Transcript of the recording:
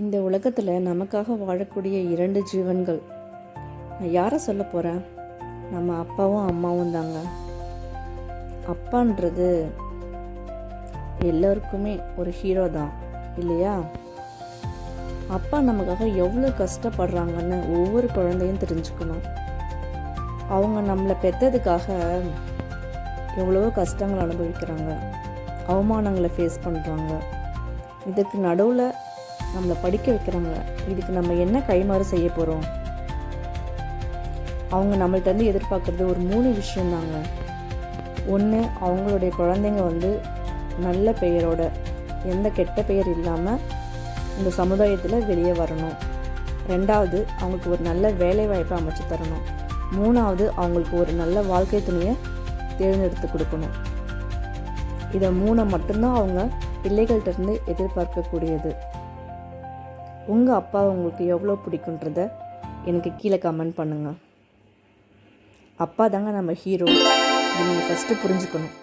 இந்த உலகத்தில் நமக்காக வாழக்கூடிய 2 ஜீவன்கள். நான் யாரை சொல்ல போகிறேன்? நம்ம அப்பாவும் அம்மாவும் தாங்க. அப்பான்றது எல்லோருக்குமே ஒரு ஹீரோ தான் இல்லையா? அப்பா நமக்காக எவ்வளோ கஷ்டப்படுறாங்கன்னு ஒவ்வொரு குழந்தையும் தெரிஞ்சுக்கணும். அவங்க நம்மளை பெற்றதுக்காக எவ்வளவோ கஷ்டங்கள் அனுபவிக்கிறாங்க, அவமானங்களை ஃபேஸ் பண்ணுறாங்க. இதுக்கு நடுவில் நம்மளை படிக்க வைக்கிறாங்க. இதுக்கு நம்ம என்ன கைமாறு செய்ய போகிறோம்? அவங்க நம்மள்கிட்ட எதிர்பார்க்குறது ஒரு 3 விஷயந்தாங்க. ஒன்று, அவங்களுடைய குழந்தைங்க நல்ல பெயரோட, எந்த கெட்ட பெயர் இல்லாமல் இந்த சமுதாயத்தில் வெளியே வரணும். 2வது, அவங்களுக்கு ஒரு நல்ல வேலை வாய்ப்பை அமைச்சு தரணும். 3வது, அவங்களுக்கு ஒரு நல்ல வாழ்க்கை துணையை தேர்ந்தெடுத்து கொடுக்கணும். இதை 3 மட்டும்தான் அவங்க பிள்ளைகள்கிட்ட எதிர்பார்க்கக்கூடியது. உங்கள் அப்பா உங்களுக்கு எவ்வளோ பிடிக்குன்றத எனக்கு கீழே கமெண்ட் பண்ணுங்கள். அப்பா தாங்க நம்ம ஹீரோ. இதை நீங்கள் ஃபஸ்ட்டு புரிஞ்சுக்கணும்.